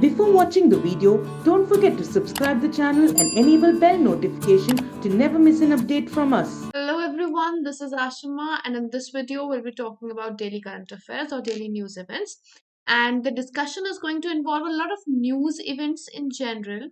Before watching the video, don't forget to subscribe the channel and enable bell notification to never miss an update from us. Hello everyone, this is Ashima, and in this video we'll be talking about daily current affairs or daily news events. And the discussion is going to involve a lot of news events in general,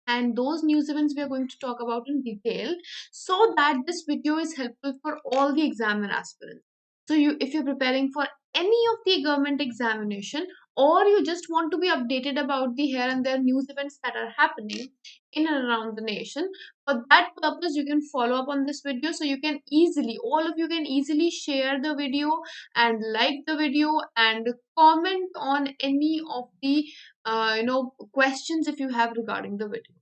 and those news events we are going to talk about in detail so that this video is helpful for all the examiner aspirants. So if you're preparing for any of the government examination, or you just want to be updated about the here and there news events that are happening in and around the nation, for that purpose you can follow up on this video, so you can easily, all of you can easily share the video and like the video and comment on any of the questions if you have regarding the video,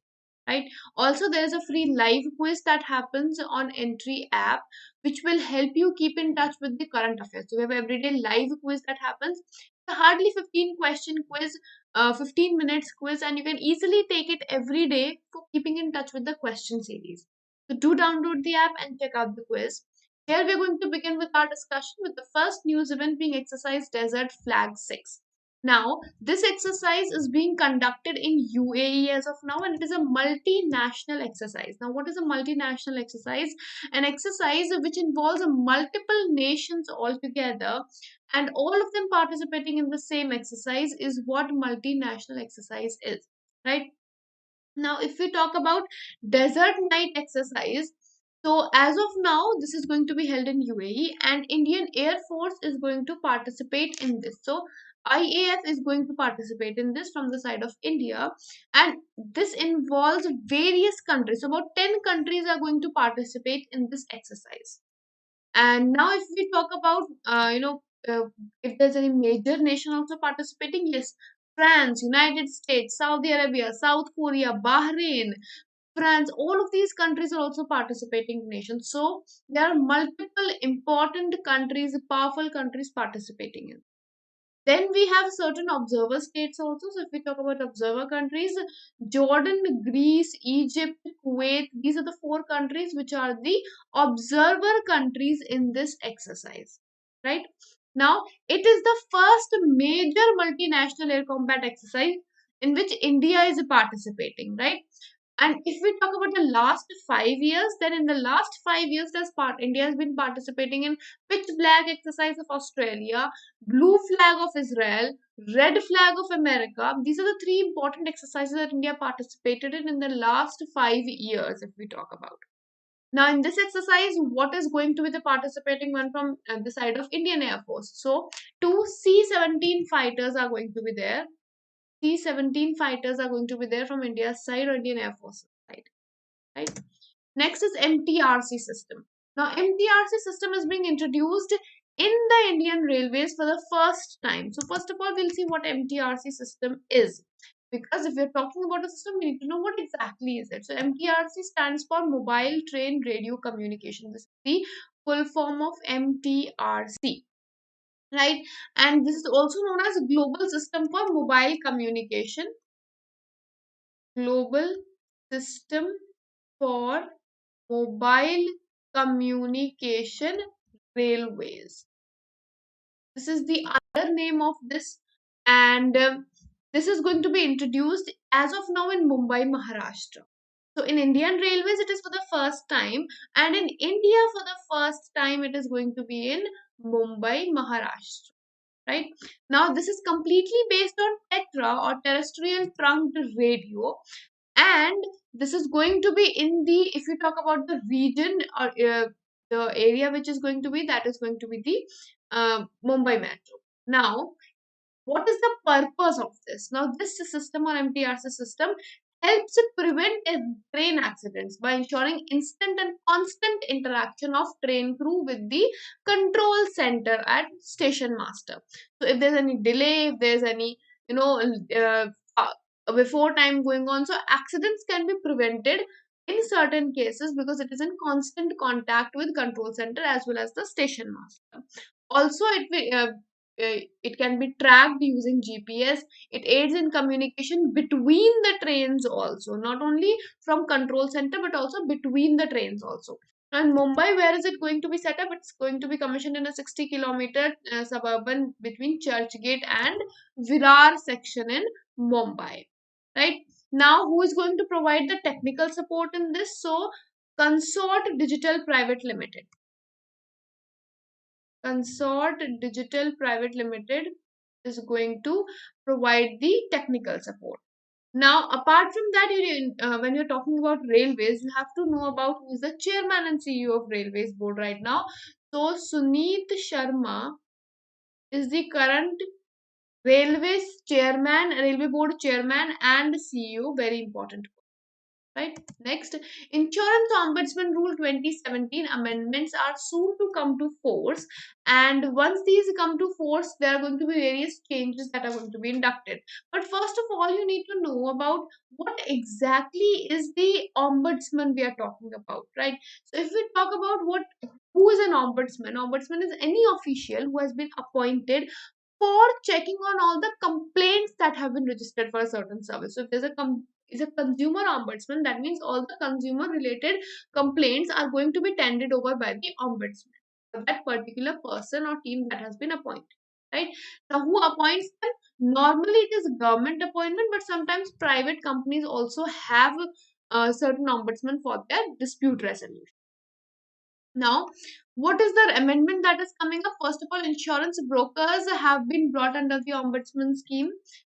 right? Also, there is a free live quiz that happens on Entry app, which will help you keep in touch with the current affairs. So we have everyday live quiz that happens. It's a hardly 15 question quiz, 15 minutes quiz, and you can easily take it every day for keeping in touch with the question series. So do download the app and check out the quiz. Here we're going to begin with our discussion with the first news event being Exercise Desert Flag 6. Now, this exercise is being conducted in UAE as of now, and it is a multinational exercise. Now, what is a multinational exercise? An exercise which involves multiple nations altogether, and all of them participating in the same exercise is what multinational exercise is, right? Now, if we talk about desert night exercise, so as of now, this is going to be held in UAE, and Indian Air Force is going to participate in this. So IAF is going to participate in this from the side of India, and this involves various countries. So about 10 countries are going to participate in this exercise. And now, if we talk about, if there's any major nation also participating, yes, France, United States, Saudi Arabia, South Korea, Bahrain, France, all of these countries are also participating nations. So there are multiple important countries, powerful countries participating in. Then we have certain observer states also. So if we talk about observer countries, Jordan, Greece, Egypt, Kuwait, these are the four countries which are the observer countries in this exercise, right? Now, it is the first major multinational air combat exercise in which India is participating, right? And if we talk about the last 5 years, then in the last 5 years, India has been participating in pitch black exercise of Australia, blue flag of Israel, red flag of America. These are the three important exercises that India participated in the last 5 years, if we talk about. Now, in this exercise, what is going to be the participating one from the side of Indian Air Force? So, two C-17 fighters are going to be there. C-17 fighters are going to be there from India's side or Indian Air Force side, right? Next is MTRC system. Now, MTRC system is being introduced in the Indian Railways for the first time. So, first of all, we'll see what MTRC system is. Because if we're talking about a system, we need to know what exactly is it. So, MTRC stands for Mobile Train Radio Communication. This is the full form of MTRC, right? And this is also known as Global System for Mobile Communication. Global System for Mobile Communication Railways. This is the other name of this, and this is going to be introduced as of now in Mumbai, Maharashtra. So in Indian Railways, it is for the first time, and in India, for the first time, it is going to be in Mumbai, Maharashtra. Right now, this is completely based on TETRA or terrestrial trunked radio, and this is going to be in the, if you talk about the region or the area which is going to be, that is going to be the Mumbai Metro. Now, what is the purpose of this? Now, this system or MTRC system helps prevent train accidents by ensuring instant and constant interaction of train crew with the control center at station master. So if there's any delay, if there's any, before time going on, so accidents can be prevented in certain cases because it is in constant contact with control center as well as the station master. Also, it can be tracked using GPS. It aids in communication between the trains also, not only from control center but also between the trains also. And Mumbai, where is it going to be set up? It's going to be commissioned in a 60-kilometer suburban between Churchgate and Virar section in Mumbai. Right now, who is going to provide the technical support in this? So, Consort Digital Private Limited. Consort Digital Private Limited is going to provide the technical support. Now, apart from that, when you're talking about railways, you have to know about who is the chairman and CEO of Railways Board right now. So, Suneet Sharma is the current Railway Board chairman and CEO. Very important. Right. Next, Insurance Ombudsman Rule 2017 amendments are soon to come to force, and once these come to force, there are going to be various changes that are going to be inducted. But first of all, you need to know about what exactly is the ombudsman we are talking about, right? So, if we talk about who is an ombudsman, ombudsman is any official who has been appointed for checking on all the complaints that have been registered for a certain service. So if there's is a consumer ombudsman, that means all the consumer related complaints are going to be tended over by the ombudsman, that particular person or team that has been appointed. Right now, who appoints them? Normally, it is government appointment, but sometimes private companies also have a certain ombudsman for their dispute resolution. Now, what is the amendment that is coming up? First of all, insurance brokers have been brought under the ombudsman scheme.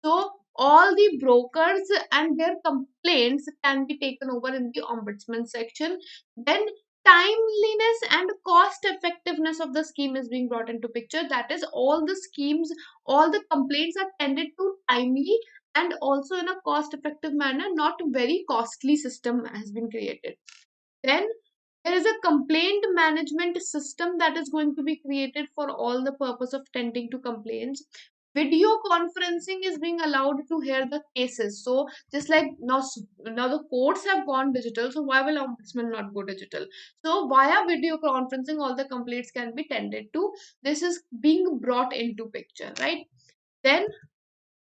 So, all the brokers and their complaints can be taken over in the ombudsman section. Then, timeliness and cost effectiveness of the scheme is being brought into picture. That is, all the schemes, all the complaints are tended to timely and also in a cost effective manner. Not a very costly system has been created. Then there is a complaint management system that is going to be created for all the purpose of tending to complaints. Video conferencing is being allowed to hear the cases. So just like now the courts have gone digital. So why will ombudsman not go digital? So via video conferencing, all the complaints can be tended to. This is being brought into picture, right? Then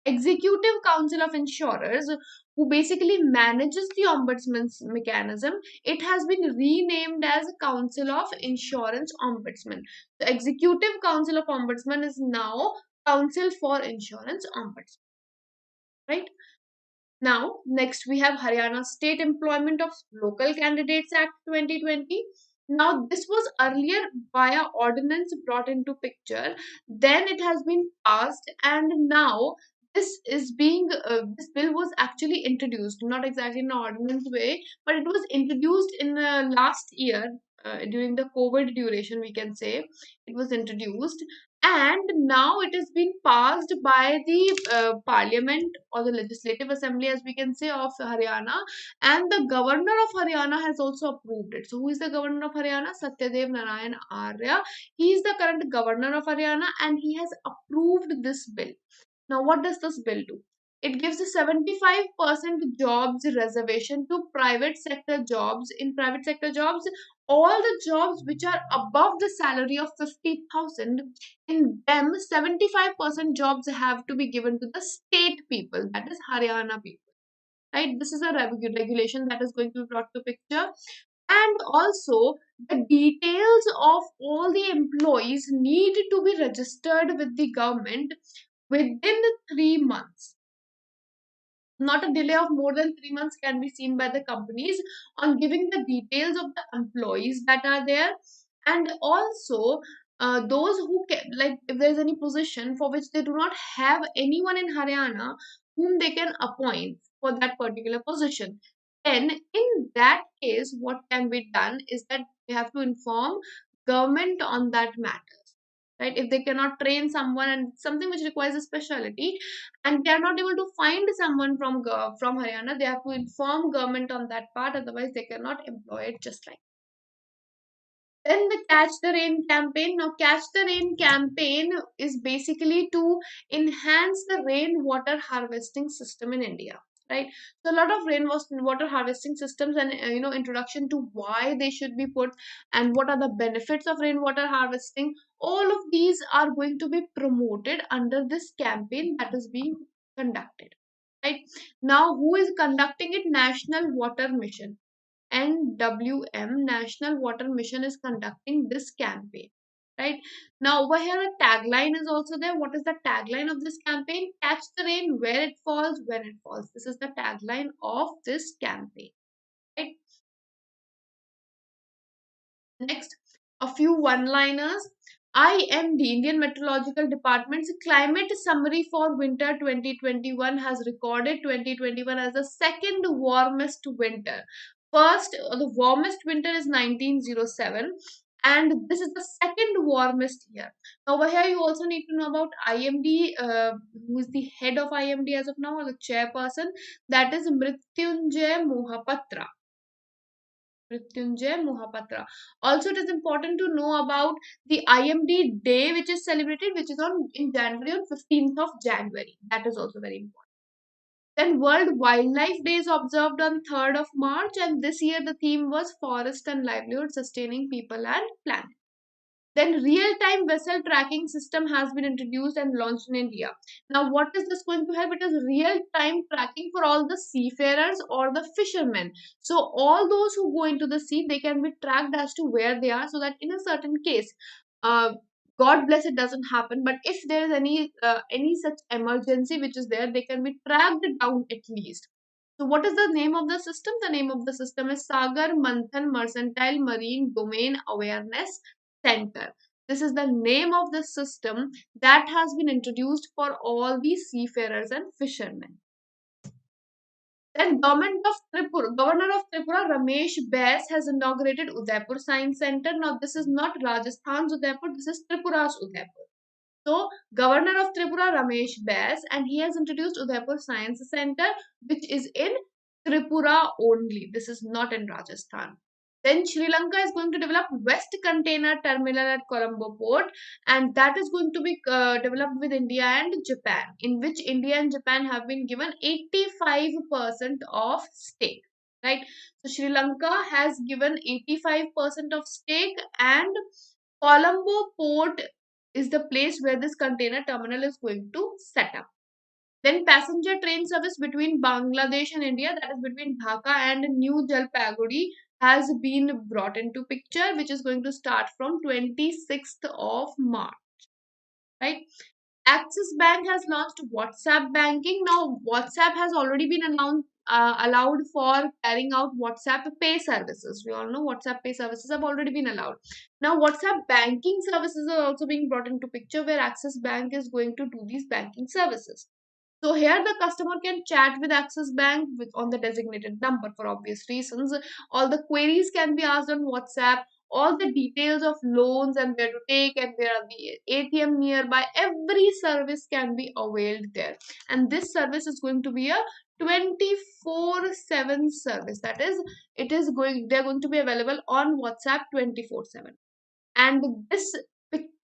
Executive Council of Insurers, who basically manages the ombudsman's mechanism, it has been renamed as Council of Insurance Ombudsman. The Executive Council of Ombudsman is now Council for Insurance Ombudsman. Right? Now, next we have Haryana State Employment of Local Candidates Act 2020. Now, this was earlier via ordinance brought into picture. Then it has been passed, and now this bill was actually introduced, not exactly in an ordinance way, but it was introduced in last year during the COVID duration. We can say it was introduced, and now it has been passed by the parliament or the legislative assembly, as we can say, of Haryana, and the governor of Haryana has also approved it. So who is the governor of Haryana? Satyadev Narayan Arya. He is the current governor of Haryana, and he has approved this bill. Now, what does this bill do? It gives a 75% jobs reservation to private sector jobs. In private sector jobs, all the jobs which are above the salary of 50,000, in them 75% jobs have to be given to the state people, that is Haryana people. Right? This is a regulation that is going to be brought to picture. And also, the details of all the employees need to be registered with the government within 3 months. Not a delay of more than 3 months can be seen by the companies on giving the details of the employees that are there. And also, those who can, like, if there's any position for which they do not have anyone in Haryana whom they can appoint for that particular position, then in that case, what can be done is that they have to inform government on that matter. Right, if they cannot train someone and something which requires a specialty, and they are not able to find someone from Haryana, they have to inform government on that part, otherwise they cannot employ it. Just like then the Catch the Rain campaign. Now, Catch the Rain campaign is basically to enhance the rainwater harvesting system in India. Right, so a lot of rainwater harvesting systems, and introduction to why they should be put and what are the benefits of rainwater harvesting. All of these are going to be promoted under this campaign that is being conducted. Right now, who is conducting it? National Water Mission. NWM, National Water Mission, is conducting this campaign. right? Now over here, a tagline is also there. What is the tagline of this campaign? Catch the rain where it falls, when it falls. This is the tagline of this campaign, right? Next, a few one-liners. IMD, Indian Meteorological Department's climate summary for winter 2021 has recorded 2021 as the second warmest winter. First, the warmest winter is 1907, and this is the second warmest year. Now, over here, you also need to know about IMD, who is the head of IMD as of now, or the chairperson. That is Mrityunjay Mohapatra. Mrityunjay Mohapatra. Also, it is important to know about the IMD Day, which is celebrated, which is on in January, on 15th of January. That is also very important. Then World Wildlife Day is observed on 3rd of March, and this year the theme was Forest and Livelihood, Sustaining People and Planet. Then real-time vessel tracking system has been introduced and launched in India. Now, what is this going to help? It is real-time tracking for all the seafarers or the fishermen. So all those who go into the sea, they can be tracked as to where they are, so that in a certain case, uh, God bless it doesn't happen. But if there is any such emergency which is there, they can be tracked down at least. So what is the name of the system? The name of the system is Sagar Manthan Mercantile Marine Domain Awareness Center. This is the name of the system that has been introduced for all the seafarers and fishermen. Then Governor of Tripura Ramesh Bais has inaugurated Udaipur Science Center. Now this is not Rajasthan's Udaipur, this is Tripura's Udaipur. So Governor of Tripura Ramesh Bais, and he has introduced Udaipur Science Center, which is in Tripura only. This is not in Rajasthan. Then Sri Lanka is going to develop West Container Terminal at Colombo Port, and that is going to be developed with India and Japan, in which India and Japan have been given 85% of stake. Right? So Sri Lanka has given 85% of stake, and Colombo Port is the place where this container terminal is going to set up. Then passenger train service between Bangladesh and India, that is between Dhaka and New Jalpaiguri, has been brought into picture, which is going to start from 26th of March. Right? Axis Bank has launched WhatsApp banking. Now, WhatsApp has already been allowed for carrying out WhatsApp Pay services. We all know WhatsApp Pay services have already been allowed. Now, WhatsApp banking services are also being brought into picture, where Axis Bank is going to do these banking services. So here the customer can chat with Axis Bank on the designated number for obvious reasons. All the queries can be asked on WhatsApp. All the details of loans and where to take and where are the ATM nearby, every service can be availed there. And this service is going to be a 24/7 service. That is, they're going to be available on WhatsApp 24/7. And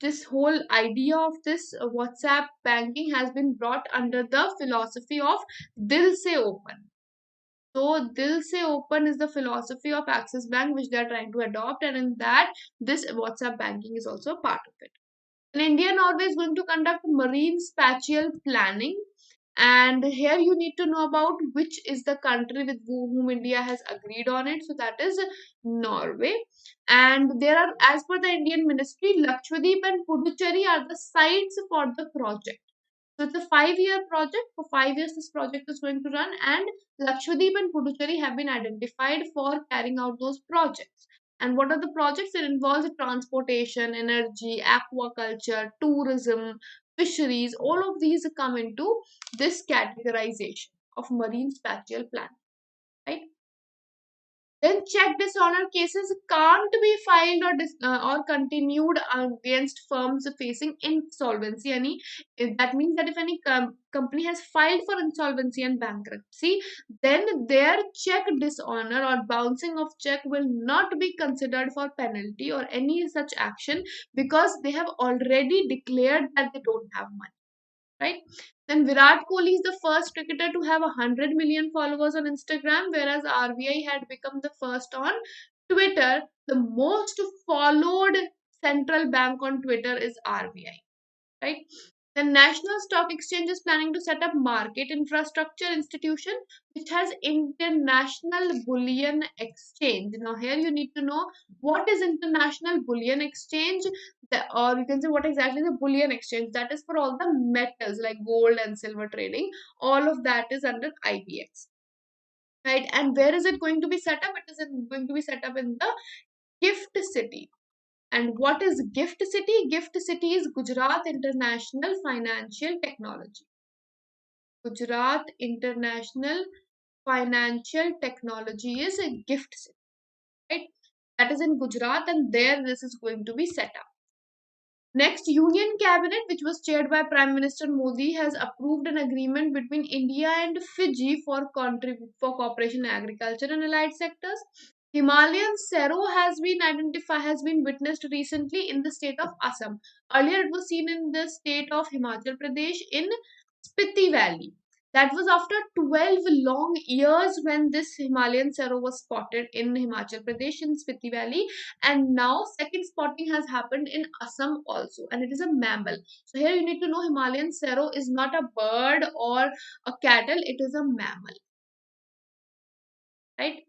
this whole idea of this WhatsApp banking has been brought under the philosophy of Dil Se Open. So Dil Se Open is the philosophy of Axis Bank, which they are trying to adopt, and in that this WhatsApp banking is also a part of it. And India Norway is going to conduct marine spatial planning, and here you need to know about which is the country with whom India has agreed on it. So that is Norway. And there are, as per the Indian ministry, Lakshadweep and Puducherry are the sites for the project. So it's a 5-year project. For 5 years, this project is going to run, and Lakshadweep and Puducherry have been identified for carrying out those projects. And what are the projects? It involves transportation, energy, aquaculture, tourism, fisheries. All of these come into this categorization of marine spatial planning, right? Then check dishonor cases can't be filed or continued against firms facing insolvency. That means that if any company has filed for insolvency and bankruptcy, then their check dishonor or bouncing of check will not be considered for penalty or any such action, because they have already declared that they don't have money. Right? Then Virat Kohli is the first cricketer to have 100 million followers on Instagram, whereas RBI had become the first on Twitter. The most followed central bank on Twitter is RBI. Right? The National Stock Exchange is planning to set up market infrastructure institution which has international bullion exchange. Now here you need to know what is international bullion exchange, or you can say what exactly is a bullion exchange. That is for all the metals like gold and silver trading. All of that is under IBX. Right, and where is it going to be set up? It is going to be set up in the Gift City. And what is Gift City? Gift City is Gujarat International Financial Technology. Gujarat International Financial Technology is a Gift City, right? That is in Gujarat, and there this is going to be set up. Next, Union Cabinet, which was chaired by Prime Minister Modi, has approved an agreement between India and Fiji for cooperation in agriculture and allied sectors. Himalayan Sero has been witnessed recently in the state of Assam. Earlier, it was seen in the state of Himachal Pradesh in Spiti Valley. That was after 12 long years when this Himalayan Sero was spotted in Himachal Pradesh in Spiti Valley, and now second spotting has happened in Assam also, and it is a mammal. So here you need to know Himalayan Sero is not a bird or a cattle, it is a mammal, right?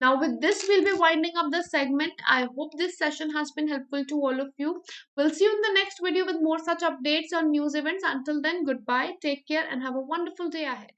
Now with this we'll be winding up the segment. I hope this session has been helpful to all of you. We'll see you in the next video with more such updates on news events. Until then, goodbye, take care, and have a wonderful day ahead.